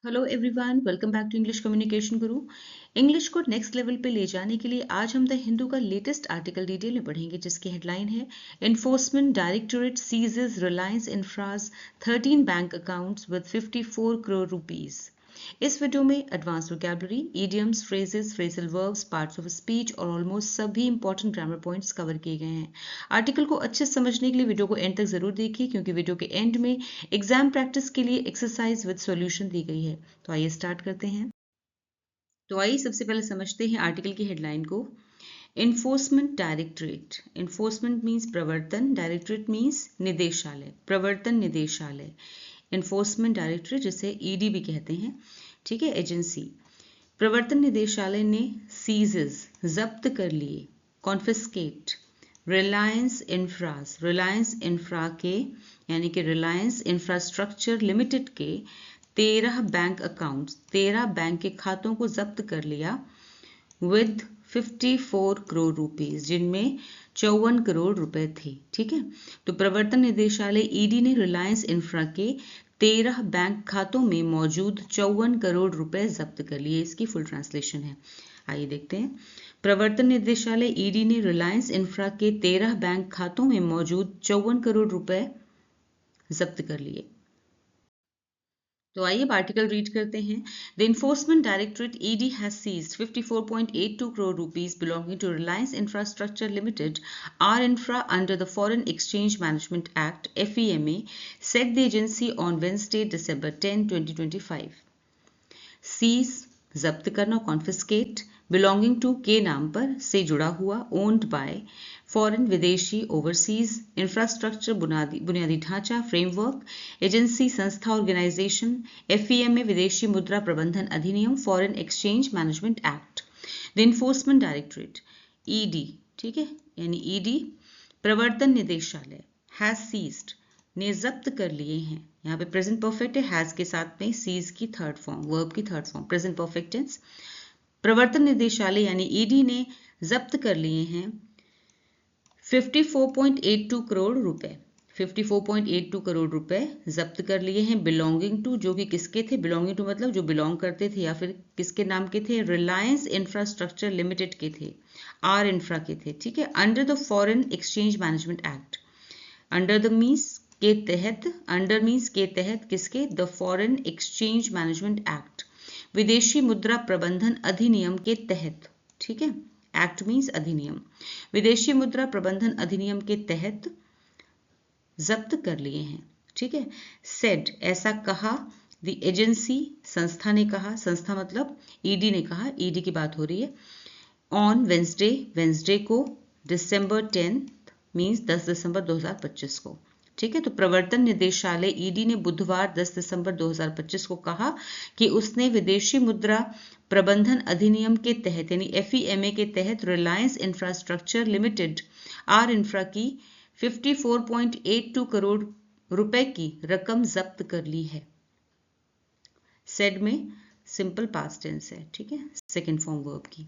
Hello everyone, welcome back to English communication guru. English को next level पे ले जाने के लिए आज हम द हिंदू का लेटेस्ट आर्टिकल डिटेल में पढ़ेंगे, जिसकी हेडलाइन है enforcement directorate seizes Reliance Infra's 13 bank accounts with 54 crore rupees. इस वीडियो में advance vocabulary, idioms, phrases, phrasal verbs, parts of speech और ऑलमोस्ट सभी इंपॉर्टेंट ग्रामर पॉइंट्स कवर किए गए हैं। आर्टिकल को अच्छे से समझने के लिए वीडियो को एंड तक जरूर देखिए, क्योंकि वीडियो के एंड में एग्जाम प्रैक्टिस के लिए एक्सरसाइज विद सॉल्यूशन दी गई है। तो आइए स्टार्ट करते हैं। तो आइए सबसे पहले समझते हैं आर्टिकल की हेडलाइन को। Enforcement directorate. एनफोर्समेंट मीन्स प्रवर्तन, डायरेक्टरेट मीन्स निदेशालय, प्रवर्तन निदेशालय। एनफोर्समेंट डायरेक्टरेट जिसे ईडी भी कहते हैं, ठीक है, एजेंसी। प्रवर्तन निदेशालय ने सीजेस जब्त कर लिए, कॉन्फिस्केट, रिलायंस इंफ्रा के यानी कि रिलायंस इंफ्रास्ट्रक्चर लिमिटेड के 13 बैंक अकाउंट्स, 13 बैंक के खातों को जब्त कर लिया विद 54 करोड़ रुपीज, जिनमें 54 करोड़ रुपए थे। ठीक है, तो प्रवर्तन निदेशालय ईडी ने रिलायंस इंफ्रा के 13 बैंक खातों में मौजूद 54 करोड़ रुपए जब्त कर लिए। इसकी फुल ट्रांसलेशन है, आइए देखते हैं। प्रवर्तन निदेशालय ईडी ने रिलायंस इंफ्रा के 13 बैंक खातों में मौजूद 54 करोड़ रुपए जब्त कर लिए। तो आइए आर्टिकल रीड करते हैं। The Enforcement Directorate ED has seized 54.82 crore rupees belonging to Reliance Infrastructure Limited, R Infra, under the Foreign Exchange Management Act (FEMA), said the agency on Wednesday, December 10, 2025. Seize जब्त करना, confiscate, belonging to के नाम पर, से जुड़ा हुआ, owned by, foreign विदेशी, overseas, infrastructure बुनियादी ढांचा, फ्रेमवर्क, एजेंसी संस्था ऑर्गेनाइजेशन, एफईएमए विदेशी मुद्रा प्रबंधन अधिनियम, foreign exchange management act. The Enforcement Directorate ED, ठीक है, यानी ईडी प्रवर्तन निदेशालय हैज सीज्ड, ने जब्त कर लिए हैं। यहाँ पे प्रेजेंट परफेक्ट है, हैज के साथ में सीज की थर्ड फॉर्म, वर्ब की third form, present perfect tense. प्रवर्तन निदेशालय यानी ईडी ने जब्त कर लिए हैं 54.82 करोड़ रुपए, 54.82 करोड़ रुपए जब्त कर लिए हैं। बिलोंगिंग टू, जो कि किसके थे, बिलोंगिंग टू मतलब जो बिलोंग करते थे या फिर किसके नाम के थे, रिलायंस इंफ्रास्ट्रक्चर लिमिटेड के थे, आर इंफ्रा के थे। ठीक है, under the foreign exchange management act, under the means के तहत, अंडर मीन्स के तहत, किसके, the foreign exchange management act, विदेशी मुद्रा प्रबंधन अधिनियम के तहत। ठीक है, एक्ट मीन्स अधिनियम, विदेशी मुद्रा प्रबंधन अधिनियम के तहत जब्त कर लिए हैं। ठीक है, सेड, ऐसा कहा, द एजेंसी, संस्था ने कहा, संस्था मतलब ईडी ने कहा, ईडी की बात हो रही है, ऑन वेंसडे, वेंसडे को, दिसंबर 10 मीन्स 10 दिसंबर 2025 को। ठीक है, तो प्रवर्तन निदेशालय ईडी ने बुधवार 10 दिसंबर 2025 को कहा कि उसने विदेशी मुद्रा प्रबंधन अधिनियम के तहत यानी एफईएमए के तहत Reliance Infrastructure limited, are infra की 54.82 करोड़ रुपए की रकम जब्त कर ली है। सेड में सिंपल पास्ट टेंस है, ठीक है, सेकेंड फॉर्म वर्ब की।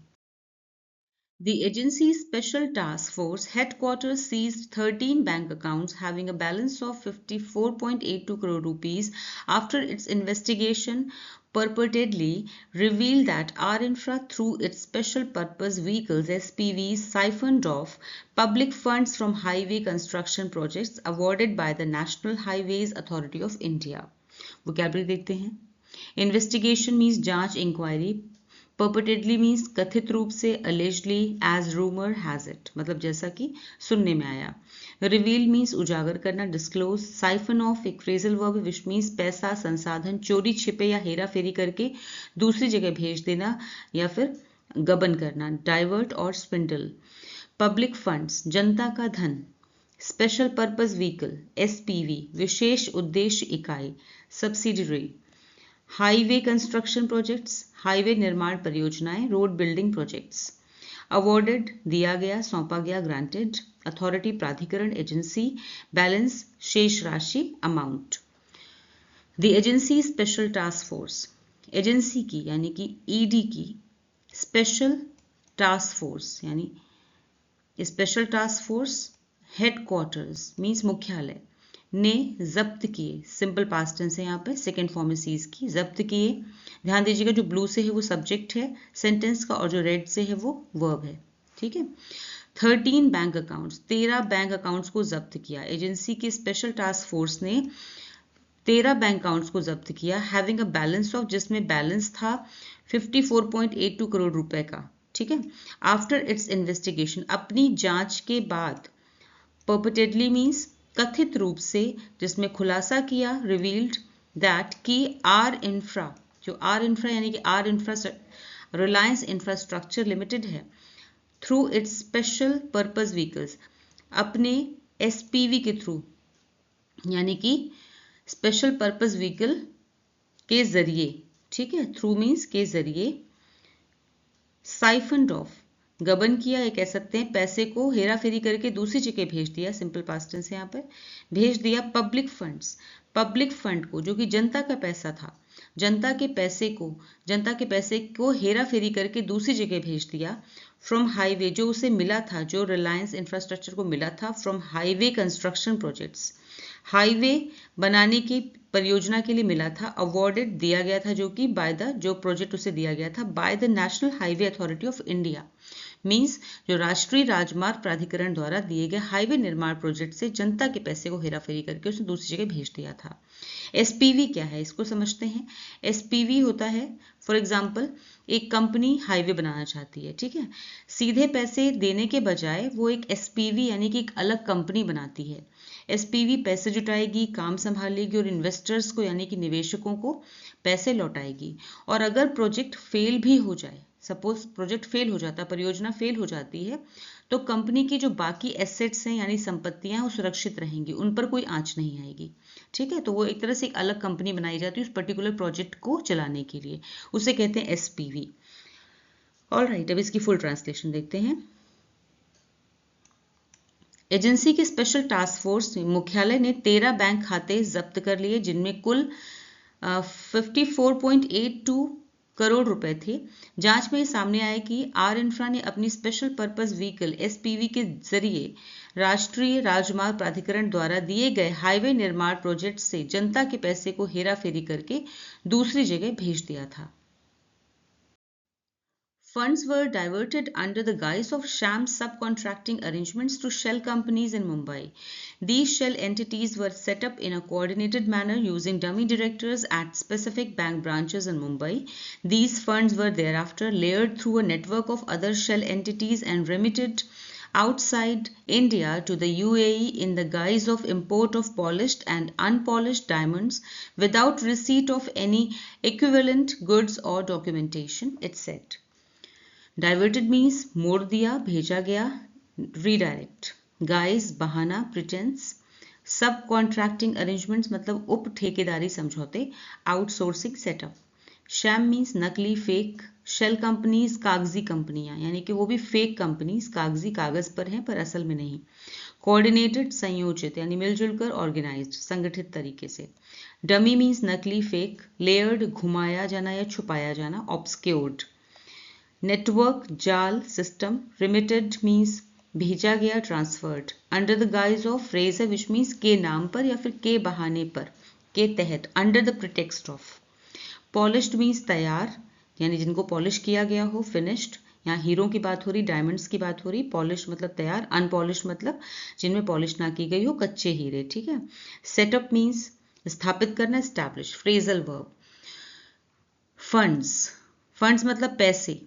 The agency's Special Task Force headquarters seized 13 bank accounts having a balance of 54.82 crore rupees after its investigation purportedly revealed that R Infra, through its special purpose vehicles SPVs, siphoned off public funds from highway construction projects awarded by the National Highways Authority of India. Vocabulary देखते हैं। Investigation means जांच, inquiry. Purportedly means कथित रूप से, allegedly, as rumor has it मतलब जैसा कि सुनने में आया। Reveal means उजागर करना, disclose। Siphon off एक phrasal verb which means पैसा, संसाधन चोरी छिपे या हेरा फेरी करके दूसरी जगह भेज देना या फिर गबन करना, divert और swindle। Public funds जनता का धन। Special purpose vehicle SPV विशेष उद्देश्य इकाई, subsidiary। Highway construction projects highway निर्माण परियोजनाएं, रोड बिल्डिंग प्रोजेक्ट्स। अवॉर्डेड दिया गया, सौंपा गया, ग्रांटेड। अथॉरिटी प्राधिकरण, एजेंसी। बैलेंस शेष राशि, amount. The agency special task force, agency की यानी कि ईडी की स्पेशल टास्क फोर्स यानी special task force headquarters means मुख्यालय, ने जब्त किए, सिंपल पास्ट टेंस है यहाँ पे, सेकेंड फॉर्म है सीज की, जब्त किए। ध्यान दीजिएगा जो ब्लू से है वो सब्जेक्ट है सेंटेंस का और जो रेड से है वो वर्ब है, ठीक है। 13 बैंक अकाउंट्स, 13 बैंक अकाउंट्स को जब्त किया। एजेंसी की स्पेशल टास्क फोर्स ने 13 बैंक अकाउंट्स को जब्त किया, हैविंग अ बैलेंस ऑफ, जिसमें बैलेंस था 54.82 करोड़ रुपए का, ठीक है। आफ्टर इट्स इन्वेस्टिगेशन, अपनी जांच के बाद, परपेटेडली मीन्स कथित रूप से, जिसमें खुलासा किया, रिवील्ड दैट कि आर इंफ्रा, जो आर इंफ्रा यानी कि R Infra Reliance Infrastructure Limited है, through its special purpose vehicles, अपने एसपीवी के थ्रू यानी कि स्पेशल पर्पस व्हीकल के जरिए, ठीक है, थ्रू मीन्स के जरिए, साइफन्ड ऑफ, गबन किया, ये कह सकते हैं, पैसे को हेरा फेरी करके दूसरी जगह भेज दिया, सिंपल पास्ट टेंस है यहाँ पर, भेज दिया पब्लिक फंड्स, पब्लिक फंड को जो कि जनता का पैसा था, जनता के पैसे को हेरा फेरी करके दूसरी जगह भेज दिया, फ्रॉम हाईवे, जो उसे मिला था, जो रिलायंस इंफ्रास्ट्रक्चर को मिला था, from highway construction projects, highway बनाने की परियोजना के लिए मिला था, अवॉर्डेड दिया गया था, जो कि बाय द, जो प्रोजेक्ट उसे दिया गया था by the national highway authority of India, means जो राष्ट्रीय राजमार्ग प्राधिकरण द्वारा दिए गए हाईवे निर्माण प्रोजेक्ट से जनता के पैसे को हेराफेरी करके उसने दूसरी जगह भेज दिया था। एसपीवी क्या है, इसको समझते हैं। एसपीवी होता है, फॉर एग्जाम्पल, एक कंपनी हाईवे बनाना चाहती है, ठीक है, सीधे पैसे देने के बजाय वो एक एसपीवी यानी कि एक अलग कंपनी बनाती है। एसपीवी पैसे जुटाएगी, काम संभालेगी और इन्वेस्टर्स को यानी कि निवेशकों को पैसे लौटाएगी। और अगर प्रोजेक्ट फेल भी हो जाए, सपोज प्रोजेक्ट फेल हो जाता, परियोजना फेल हो जाती है, तो कंपनी की जो बाकी एसेट्स हैं यानी संपत्तियां हैं वो सुरक्षित रहेंगी, उन पर कोई आंच नहीं आएगी, ठीक है। तो वो एक तरह से एक अलग कंपनी बनाई जाती है उस पर्टिकुलर प्रोजेक्ट को चलाने के लिए, उसे कहते हैं एसपीवी। ऑलराइट, अब इसकी फुल ट्रांसलेशन देखते हैं। एजेंसी के स्पेशल टास्क फोर्स मुख्यालय ने 13 बैंक खाते जब्त कर लिए, जिनमें कुल 54.82 करोड़ रुपए थे। जांच में सामने आया कि आर इंफ्रा ने अपनी स्पेशल पर्पस व्हीकल एसपीवी के जरिए राष्ट्रीय राजमार्ग प्राधिकरण द्वारा दिए गए हाईवे निर्माण प्रोजेक्ट से जनता के पैसे को हेराफेरी करके दूसरी जगह भेज दिया था। Funds were diverted under the guise of sham subcontracting arrangements to shell companies in Mumbai. These shell entities were set up in a coordinated manner using dummy directors at specific bank branches in Mumbai. These funds were thereafter layered through a network of other shell entities and remitted outside India to the UAE in the guise of import of polished and unpolished diamonds without receipt of any equivalent goods or documentation, etc. Diverted means मोड़ दिया, भेजा गया, redirect, guys बहाना, pretence, सब contracting arrangements मतलब उप ठेकेदारी समझौते, आउटसोर्सिंग सेटअप, शैम मीन्स नकली, फेक, शेल कंपनीज कागजी कंपनियां यानी कि वो भी फेक कंपनीज, कागजी कागज पर हैं पर असल में नहीं, कोऑर्डिनेटेड संयोजित यानी मिलजुल कर, ऑर्गेनाइज्ड संगठित तरीके से, डमी मीन्स नकली, फेक, लेयर्ड घुमाया जाना या छुपाया जाना, ऑब्सक्योर्ड, नेटवर्क जाल सिस्टम, रिमिटेड मीन्स भेजा गया, transferred, under the guys of, phrase है विच मीन्स के नाम पर या फिर के बहाने पर, के तहत, under the pretext of, polished means तैयार यानी जिनको पॉलिश किया गया हो, फिनिश्ड, यहाँ हीरो की बात हो रही, डायमंड्स की बात हो रही, पॉलिश मतलब तैयार, अनपॉलिश मतलब जिनमें पॉलिश ना की गई हो, कच्चे हीरे, ठीक है। सेटअप मीन्स स्थापित करना, establish, phrasal verb. Funds, funds मतलब पैसे,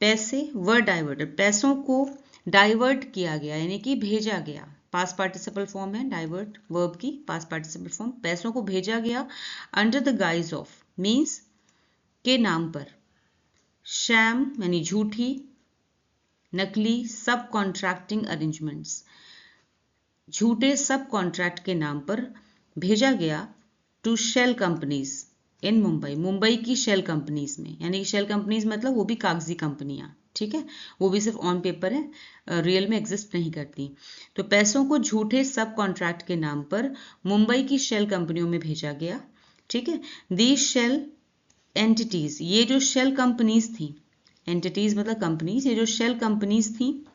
पैसे वर डाइवर्टेड, पैसों को डाइवर्ट किया गया यानी कि भेजा गया, पास्ट पार्टिसिपल फॉर्म है डाइवर्ट वर्ब की, पास्ट पार्टिसिपल फॉर्म, पैसों को भेजा गया, under the guys of means के नाम पर, शैम यानी झूठी, नकली, सब कॉन्ट्रैक्टिंग अरेंजमेंट्स झूठे सब कॉन्ट्रैक्ट के नाम पर भेजा गया, two shell companies in Mumbai, Mumbai की शेल कंपनीज में, यानी कि शेल कंपनीज मतलब वो भी कागजी कंपनियां, ठीक है, वो भी सिर्फ ऑन पेपर है, रियल में एग्जिस्ट नहीं करती। तो पैसों को झूठे सब कॉन्ट्रैक्ट के नाम पर मुंबई की शेल कंपनियों में भेजा गया, ठीक है। दीज शेल एंटिटीज, ये जो शेल कंपनीज थी, एंटिटीज मतलब कंपनीज, ये जो शेल कंपनीज थी,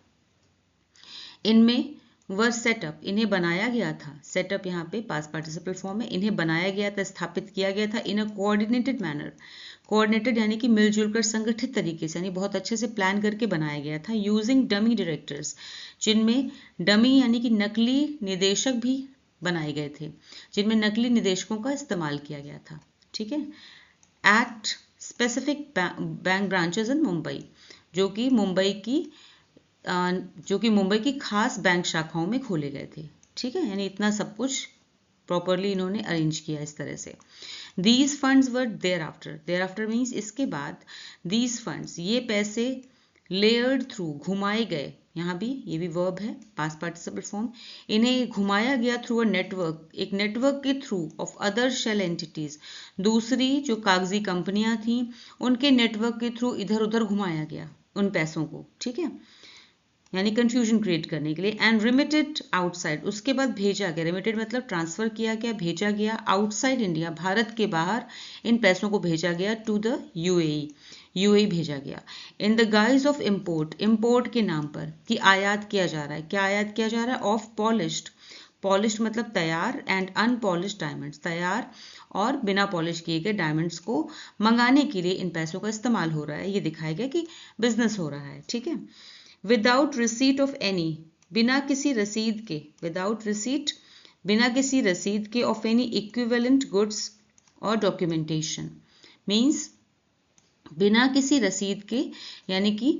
इनमें वर सेटअप, इन्हें बनाया गया था, सेटअप यहाँ पे पास्ट पार्टिसिपल फॉर्म है, इन्हें बनाया गया था, स्थापित किया गया था इन अ कोऑर्डिनेटेड मैनर, कोऑर्डिनेटेड यानी कि मिलजुल कर संगठित तरीके से, यानी बहुत अच्छे से प्लान करके बनाया गया था, यूजिंग डमी डायरेक्टर्स, जिनमें डमी यानी कि नकली निदेशक भी बनाए गए थे, जिनमें नकली निदेशकों का इस्तेमाल किया गया था, ठीक है। At specific bank branches in Mumbai, जो कि मुंबई की खास बैंक शाखाओं में खोले गए थे, ठीक है, यानी इतना सब कुछ प्रॉपरली इन्होंने अरेंज किया इस तरह से। These funds were thereafter means इसके बाद, these funds ये पैसे layered through घुमाए गए, यहाँ भी ये भी वर्ब है पास्ट पार्टिसिपल फॉर्म, इन्हें घुमाया गया थ्रू अ नेटवर्क, एक नेटवर्क के through of other shell entities, दूसरी जो कागजी कंपनियां थी उनके नेटवर्क के थ्रू इधर उधर घुमाया गया उन पैसों को, ठीक है, यानी कंफ्यूजन क्रिएट करने के लिए। एंड रिमिटेड आउटसाइड, उसके बाद भेजा गया, रिमिटेड मतलब ट्रांसफर किया गया, भेजा गया आउटसाइड इंडिया, भारत के बाहर इन पैसों को भेजा गया टू द यूएई भेजा गया, in the guys of import, import के नाम पर, कि आयात किया जा रहा है, क्या आयात किया जा रहा है, ऑफ पॉलिश्ड मतलब तैयार, एंड अनपॉलिश्ड डायमंड्स, तैयार और बिना पॉलिश किए गए डायमंड्स को मंगाने के लिए इन पैसों का इस्तेमाल हो रहा है, ये दिखाया गया कि बिजनेस हो रहा है, ठीक है। विदाउट रिसीट ऑफ एनी, बिना किसी रसीद के, विदाउट रिसीट बिना किसी रसीद के, ऑफ एनी इक्विवेलेंट गुड्स और डॉक्यूमेंटेशन, मीन्स बिना किसी रसीद के, यानी कि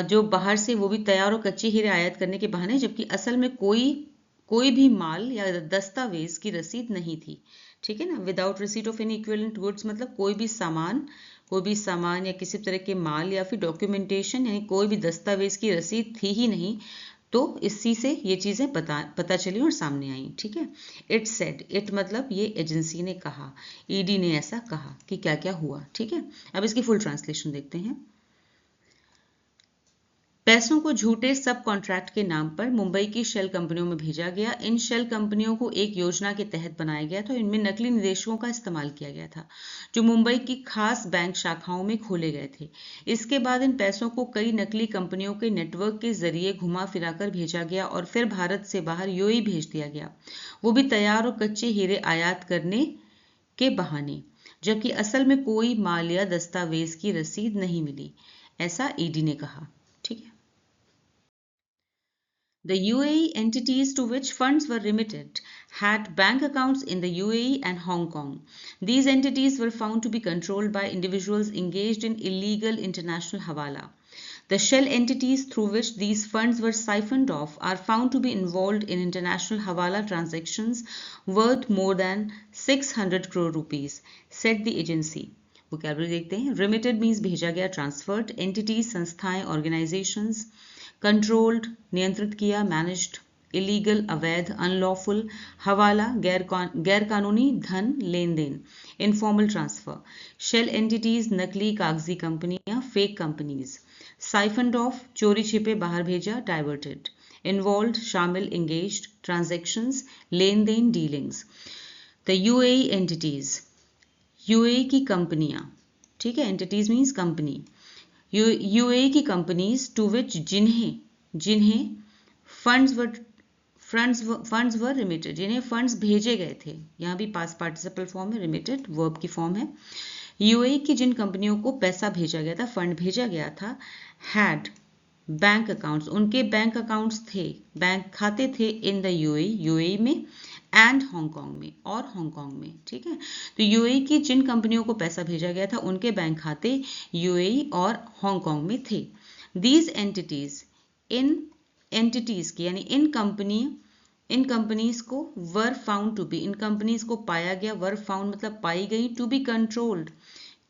जो बाहर से वो भी तैयार और कच्चे हीरे आयात करने के बहाने, जबकि असल में कोई भी माल या दस्तावेज की रसीद नहीं थी, ठीक है ना। Without receipt of any equivalent goods मतलब कोई भी सामान या किसी तरह के माल या फिर डॉक्यूमेंटेशन, यानी कोई भी दस्तावेज की रसीद थी ही नहीं, तो इसी से ये चीजें पता चली और सामने आई, ठीक है। इट सेड, इट मतलब ये एजेंसी ने कहा, ईडी ने ऐसा कहा कि क्या क्या हुआ, ठीक है। अब इसकी फुल ट्रांसलेशन देखते हैं। पैसों को झूठे सब कॉन्ट्रैक्ट के नाम पर मुंबई की शेल कंपनियों में भेजा गया, इन शेल कंपनियों को एक योजना के तहत बनाया गया था, इनमें नकली निदेशकों का इस्तेमाल किया गया था जो मुंबई की खास बैंक शाखाओं में खोले गए थे। इसके बाद इन पैसों को कई नकली कंपनियों के नेटवर्क के जरिए घुमा फिराकर भेजा गया और फिर भारत से बाहर यूएई भेज दिया गया, वो भी तैयार और कच्चे हीरे आयात करने के बहाने, जबकि असल में कोई माल या दस्तावेज की रसीद नहीं मिली, ऐसा ईडी ने कहा, ठीक है। The UAE entities to which funds were remitted had bank accounts in the UAE and Hong Kong. These entities were found to be controlled by individuals engaged in illegal international hawala. The shell entities through which these funds were siphoned off are found to be involved in international hawala transactions worth more than 600 crore rupees, said the agency. Vocabulary देखते हैं। Remitted means भेजा गया, transferred, entities संस्थाएं, organizations, controlled नियंत्रित किया, managed, illegal अवैध, unlawful, हवाला गैर कानूनी धन लेन देन, इनफॉर्मल ट्रांसफर, शेल एंटिटीज नकली कागजी कंपनियां, फेक कंपनीज, साइफन्ड ऑफ चोरी छिपे बाहर भेजा, डाइवर्टेड, इन्वॉल्व शामिल, एंगेज्ड, ट्रांजैक्शंस लेन देन, dealings. The UAE entities, UAE की कंपनियां, ठीक है, एंटिटीज मीन्स कंपनी, यूएई की कंपनीज टू विच जिन्हें फंड्स वर रिमिटेड, जिन्हें फंड्स भेजे गए थे, यहाँ भी पास्ट पार्टिसिपल फॉर्म है, रिमिटेड वर्ब की फॉर्म है। यूएई की जिन कंपनियों को पैसा भेजा गया था, फंड भेजा गया था, हैड बैंक अकाउंट्स, उनके बैंक अकाउंट्स थे, बैंक खाते थे, इन द यूएई में, एंड हांगकांग में, और हांगकांग में, ठीक है। तो यूएई की जिन कंपनियों को पैसा भेजा गया था उनके बैंक खाते यूएई और हांगकांग में थे। दीज एंटिटीज, इन एंटिटीज की यानी इन कंपनीज को वर फाउंड टू बी, इन कंपनीज को पाया गया, वर फाउंड मतलब पाई गई, टू बी कंट्रोल्ड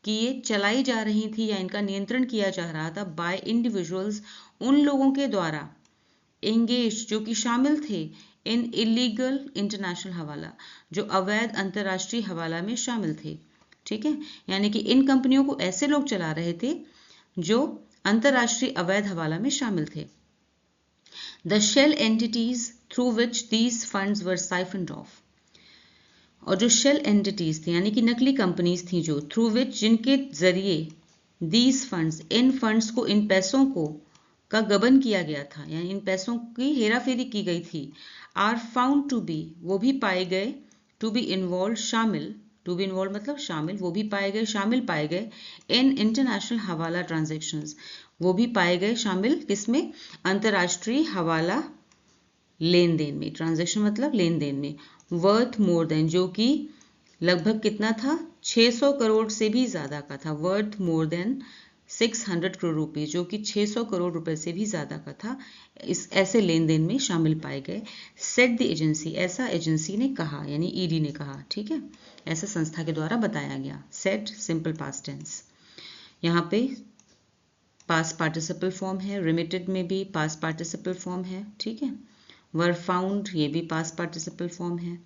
कि ये चलाई जा रही थी या इनका नियंत्रण किया जा रहा था, बाय इंडिविजुअल्स उन लोगों के द्वारा, एंगेज जो कि शामिल थे, इन इलीगल इंटरनेशनल हवाला जो अवैध अंतर्राष्ट्रीय हवाला में शामिल थे, ठीक है। यानी कि इन कंपनियों को ऐसे लोग चला रहे थे जो अंतर्राष्ट्रीय अवैध हवाला में शामिल थे। The shell entities through which these funds were siphoned off, और जो शेल एंटिटीज थी यानी कि नकली कंपनीज थी जो, थ्रू विच जिनके जरिए, दीज फंड्स इन फंड्स को, इन पैसों को का गबन किया गया था, यानी इन पैसों की हेराफेरी की गई थी, आर फाउंड टू बी, वो भी पाए गए, टू बी इन्वॉल्व शामिल, टू बी इन्वॉल्व मतलब शामिल, वो भी पाए गए, शामिल पाए गए, इन इंटरनेशनल हवाला ट्रांजैक्शंस, वो भी पाए गए शामिल किसमें, अंतर्राष्ट्रीय हवाला लेन देन में, ट्रांजैक्शन मतलब लेन देन में, वर्थ मोर देन, जो कि लगभग कितना था, 600 करोड़ से भी ज्यादा का था, वर्थ मोर देन 600 करोड़ रुपए, जो कि 600 करोड़ रुपए से भी ज्यादा का था, इस ऐसे लेन देन में शामिल पाए गए। सेट द एजेंसी, ऐसा एजेंसी ने कहा, यानी ईडी ने कहा, ठीक है, ऐसा संस्था के द्वारा बताया गया। सेट सिंपल पास्ट टेंस, यहाँ पे पास्ट पार्टिसिपल फॉर्म है, रिमिटेड में भी पास्ट पार्टिसिपल फॉर्म है, ठीक है, वर फाउंड ये भी पास्ट पार्टिसिपल फॉर्म है।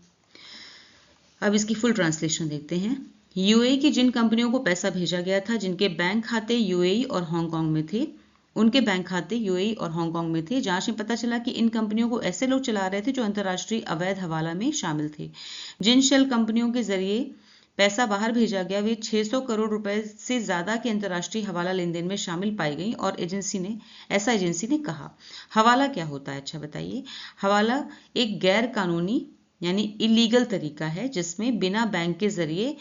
अब इसकी फुल ट्रांसलेशन देखते हैं। यूएई की जिन कंपनियों को पैसा भेजा गया था, जिनके बैंक खाते यूएई और हांगकांग में थे, उनके बैंक खाते यूएई और हांगकांग में थे। जांच में पता चला कि इन कंपनियों को ऐसे लोग चला रहे थे जो अंतर्राष्ट्रीय अवैध हवाला में शामिल थे। जिन शेल कंपनियों के जरिए पैसा बाहर भेजा गया, वे 600 करोड़ रुपए से ज्यादा के अंतर्राष्ट्रीय हवाला लेन देन में शामिल पाई गई, और एजेंसी ने कहा। हवाला क्या होता है, अच्छा बताइए। हवाला एक गैर कानूनी यानी इलीगल तरीका है जिसमें बिना बैंक के जरिए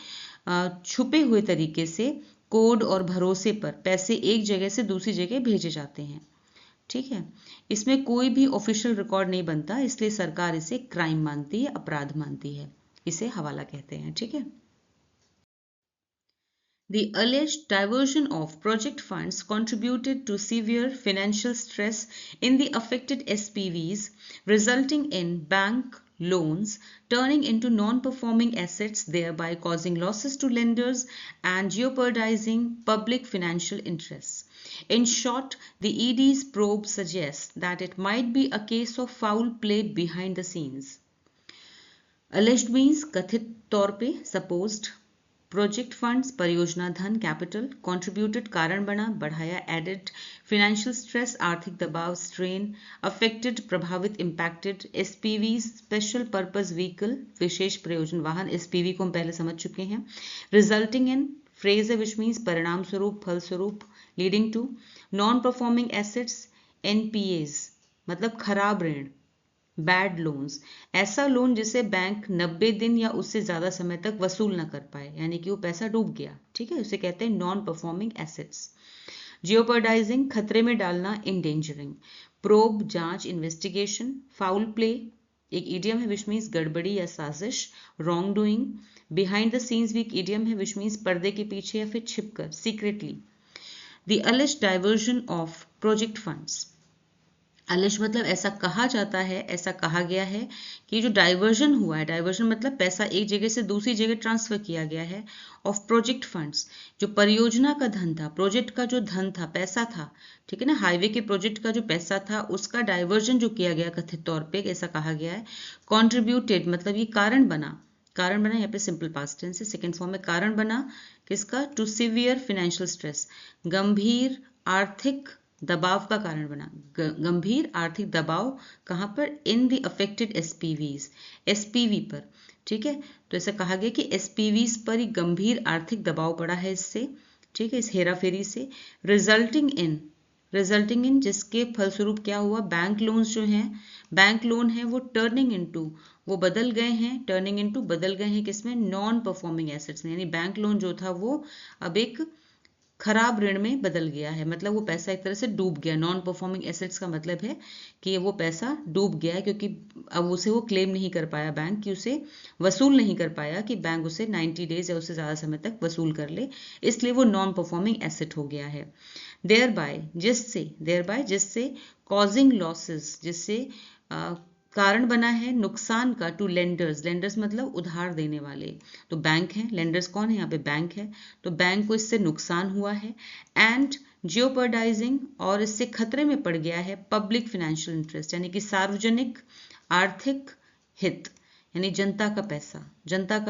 छुपे हुए तरीके से कोड और भरोसे पर पैसे एक जगह से दूसरी जगह भेजे जाते हैं, ठीक है। इसमें कोई भी ऑफिशियल रिकॉर्ड नहीं बनता, इसलिए सरकार इसे क्राइम मानती है, अपराध मानती है, इसे हवाला कहते हैं, ठीक है। The alleged diversion of project funds contributed to severe financial stress in the affected SPVs, resulting in bank loans turning into non-performing assets, thereby causing losses to lenders and jeopardizing public financial interests. In short, the ED's probe suggests that it might be a case of foul play behind the scenes. Alleged means कथित तौर पे, supposed, project funds परियोजना धन capital, contributed कारण बना बढ़ाया, added financial stress आर्थिक दबाव स्ट्रेन, अफेक्टेड प्रभावित impacted, SPV special purpose vehicle विशेष प्रयोजन वाहन, एसपीवी को हम पहले समझ चुके हैं, रिजल्टिंग इन फ्रेज है विच मीन्स परिणाम स्वरूप फलस्वरूप, leading to non performing assets NPAs मतलब खराब ऋण, बैड लोन्स ऐसा लोन जिसे बैंक 90 दिन या उससे ज्यादा समय तक वसूल न कर पाए, यानी कि वो पैसा डूब गया, ठीक है, उसे कहते हैं नॉन परफॉर्मिंग एसेट्स। जियोपर्डाइजिंग खतरे में डालना, इंडेंजरिंग, प्रोब जांच इन्वेस्टिगेशन, फाउल प्ले एक इडियम है विच मीन्स गड़बड़ी या साजिश, wrong doing, behind the scenes भी एक इडियम है विच मीन्स पर्दे के पीछे या फिर छिपकर secretly. The alleged diversion of project funds, alleged मतलब ऐसा कहा जाता है, ऐसा कहा गया है कि जो डाइवर्जन हुआ है, डाइवर्जन मतलब पैसा एक जगह से दूसरी जगह ट्रांसफर किया गया है, ऑफ प्रोजेक्ट फंड्स जो परियोजना का धन था, प्रोजेक्ट का जो धन था, पैसा था, ठीक है ना, हाईवे के प्रोजेक्ट का जो पैसा था उसका डाइवर्जन जो किया गया कथित तौर पे, ऐसा कहा गया है। कॉन्ट्रीब्यूटेड मतलब ये कारण बना, कारण बना यहाँ पे सिंपल पास्ट टेंस है, सेकेंड फॉर्म में कारण बना किसका, टू सीवियर फाइनेंशियल स्ट्रेस गंभीर आर्थिक दबाव का कारण बना, गंभीर आर्थिक दबाव कहां पर, इन द अफेक्टेड एसपीवीज, एसपीवी पर, ठीक है, तो ऐसा कहा गया कि एसपीवीज पर ही गंभीर आर्थिक दबाव पड़ा है इससे, ठीक है, इस हेराफेरी से। रिजल्टिंग इन जिसके फलस्वरूप क्या हुआ, बैंक लोन्स जो हैं, बैंक लोन है वो टर्निंग इनटू वो बदल गए हैं, टर्निंग इनटू बदल गए हैं किसमें, नॉन परफॉर्मिंग एसेट्स में, यानी बैंक लोन जो था वो अब एक खराब ऋण में बदल गया है, मतलब वो पैसा एक तरह से डूब गया। नॉन परफॉर्मिंग एसेट्स का मतलब है कि वो पैसा डूब गया है क्योंकि अब उसे वो क्लेम नहीं कर पाया बैंक, कि उसे वसूल नहीं कर पाया कि बैंक उसे 90 डेज या उससे ज़्यादा समय तक वसूल कर ले, इसलिए वो नॉन परफॉर्मिंग एसेट हो गया है। देयर बाय जिससे कॉजिंग लॉसेस जिससे कारण बना है नुकसान का, टू लेंडर्स मतलब उधार देने वाले, तो बैंक है, लेंडर्स कौन है यहाँ पे, बैंक है, तो बैंक को इससे नुकसान हुआ है। एंड जियोपर्डाइजिंग और इससे खतरे में पड़ गया है पब्लिक फाइनेंशियल इंटरेस्ट यानी कि सार्वजनिक आर्थिक हित, यानी जनता का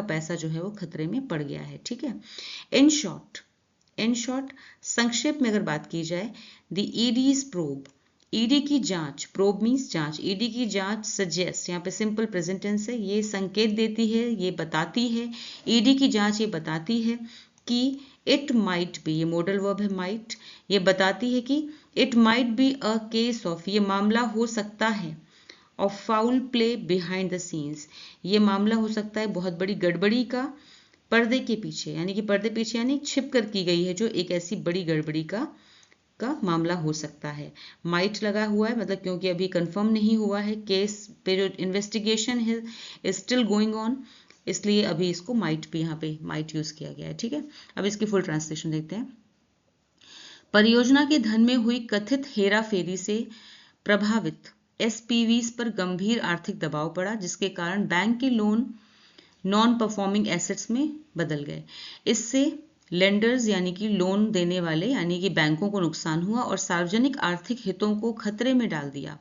पैसा जो है वो खतरे में पड़ गया है, ठीक है। इन शॉर्ट संक्षेप में अगर बात की जाए, द ईडीज प्रोब, ईडी की जांच, प्रोब मीन्स जांच, ईडी की जांच सजेस्ट, यहाँ पे सिंपल प्रेजेंट टेंस है, ये संकेत देती है, ये बताती है, ईडी की जांच ये बताती है कि इट माइट बी, ये मॉडल वर्ब है माइट, ये बताती है कि it might be a case of, ये मामला हो सकता है, of foul play behind the scenes, ये मामला हो सकता है बहुत बड़ी गड़बड़ी का पर्दे के पीछे, यानी कि पर्दे पीछे यानी छिप कर की गई है जो एक ऐसी बड़ी गड़बड़ी का मामला हो सकता है। माइट लगा हुआ है मतलब क्योंकि अभी कंफर्म नहीं हुआ है, केस पे जो इन्वेस्टिगेशन है इज स्टिल गोइंग ऑन, इसलिए अभी इसको माइट भी यहाँ पे माइट यूज किया गया है। ठीक है, अब इसकी फुल ट्रांसलेशन देखते हैं। परियोजना के धन में हुई कथित हेराफेरी से प्रभावित एसपीवीज पर गंभीर आर्थिक दबाव पड़ा, जिसके कारण बैंक के लोन नॉन परफॉर्मिंग एसेट्स में बदल गए। इससे लेंडर्स यानी कि लोन देने वाले यानी कि बैंकों को नुकसान हुआ और सार्वजनिक आर्थिक हितों को खतरे में डाल दिया।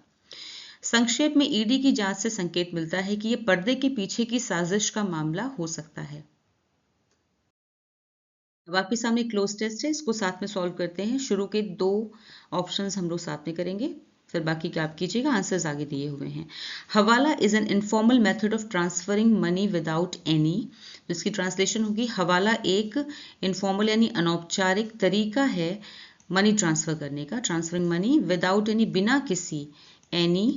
संक्षेप में ईडी की जांच से संकेत मिलता है कि यह पर्दे के पीछे की साजिश का मामला हो सकता है। अब आपके सामने क्लोज टेस्ट है, इसको साथ में सॉल्व करते हैं। शुरू के 2 ऑप्शंस हम लोग साथ में करेंगे, फिर बाकी क्या आप कीजिएगा, आंसर्स आगे दिए हुए हैं। हवाला is an informal method of transferring money without any, तो इसकी ट्रांसलेशन होगी हवाला एक इनफॉर्मल यानी अनौपचारिक तरीका है मनी ट्रांसफर करने का, ट्रांसफरिंग मनी विदाउट एनी, बिना किसी एनी,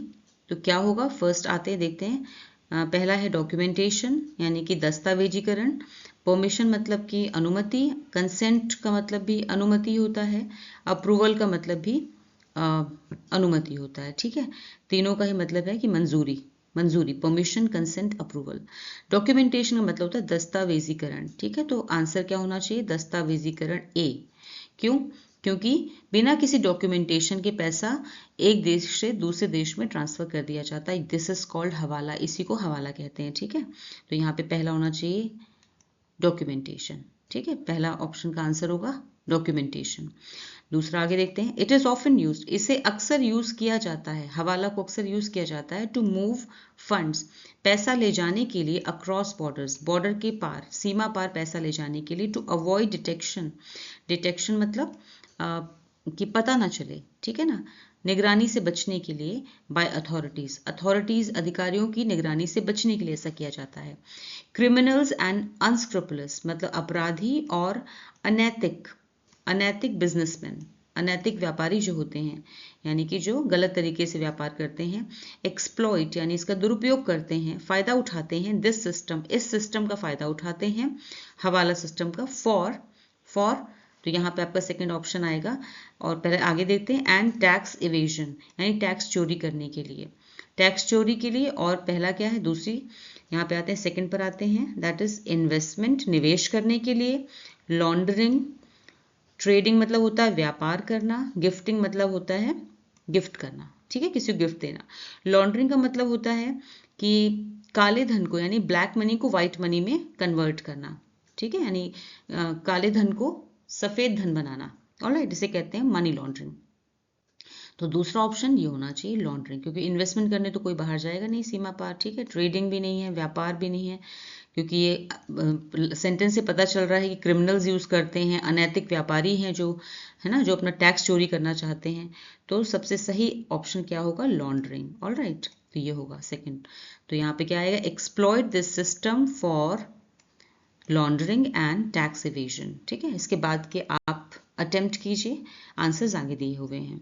तो क्या होगा, फर्स्ट आते हैं देखते हैं। पहला है डॉक्यूमेंटेशन यानी कि दस्तावेजीकरण, परमिशन मतलब कि अनुमति, कंसेंट का मतलब भी अनुमति होता है, अप्रूवल का मतलब भी अनुमति होता है। ठीक है, तीनों का ही मतलब है कि मंजूरी, परमिशन, कंसेंट, अप्रूवल। डॉक्यूमेंटेशन का मतलब होता है दस्तावेजीकरण। ठीक है, तो आंसर क्या होना चाहिए, दस्तावेजीकरण ए। क्यों, क्योंकि बिना किसी डॉक्यूमेंटेशन के पैसा एक देश से दूसरे देश में ट्रांसफर कर दिया जाता है, दिस इज कॉल्ड हवाला, इसी को हवाला कहते हैं। ठीक है, तो यहाँ पे पहला होना चाहिए डॉक्यूमेंटेशन। ठीक है, पहला ऑप्शन का आंसर होगा डॉक्यूमेंटेशन। दूसरा आगे देखते हैं। इट इज ऑफन यूज्ड, इसे अक्सर यूज किया जाता है, हवाला को अक्सर यूज किया जाता है टू मूव फंड्स, पैसा ले जाने के लिए, अक्रॉस बॉर्डर्स, बॉर्डर के पार, सीमा पार पैसा ले जाने के लिए, टू अवॉइड डिटेक्शन मतलब कि पता ना चले। ठीक है ना, निगरानी से बचने के लिए, बाय अथॉरिटीज अधिकारियों की निगरानी से बचने के लिए ऐसा किया जाता है। क्रिमिनल्स एंड अनस्क्रुपुलस मतलब अपराधी और अनैतिक बिजनेसमैन, अनैतिक व्यापारी जो होते हैं यानी कि जो गलत तरीके से व्यापार करते हैं। एक्सप्लॉइट यानी इसका दुरुपयोग करते हैं, फायदा उठाते हैं। दिस सिस्टम, इस सिस्टम का फायदा उठाते हैं, हवाला सिस्टम का। फॉर तो यहाँ पे आपका सेकंड ऑप्शन आएगा। और पहले आगे देखते हैं। एंड टैक्स इवेजन यानी टैक्स चोरी करने के लिए, टैक्स चोरी के लिए। और पहला क्या है, दूसरी, यहाँ पे आते हैं सेकंड पर आते हैं, दैट इज इन्वेस्टमेंट, निवेश करने के लिए। लॉन्ड्रिंग, ट्रेडिंग मतलब होता है व्यापार करना। गिफ्टिंग मतलब होता है गिफ्ट करना, ठीक है, किसी को गिफ्ट देना। लॉन्ड्रिंग का मतलब होता है कि काले धन को यानी ब्लैक मनी को व्हाइट मनी में कन्वर्ट करना। ठीक है, यानी काले धन को सफेद धन बनाना। ऑलराइट, इसे कहते हैं मनी लॉन्ड्रिंग। तो दूसरा ऑप्शन ये होना चाहिए लॉन्ड्रिंग, क्योंकि इन्वेस्टमेंट करने तो कोई बाहर जाएगा नहीं सीमा पार। ठीक है, ट्रेडिंग भी नहीं है, व्यापार भी नहीं है, क्योंकि ये सेंटेंस से पता चल रहा है कि क्रिमिनल्स यूज करते हैं, अनैतिक व्यापारी हैं जो है ना, जो अपना टैक्स चोरी करना चाहते हैं। तो सबसे सही ऑप्शन क्या होगा, लॉन्ड्रिंग। ऑलराइट, तो ये होगा सेकंड। तो यहाँ पे क्या आएगा, exploit this system for laundering and tax evasion. ठीक है, इसके बाद के आप अटेम्प्ट कीजिए, आंसर्स आगे दिए हुए हैं।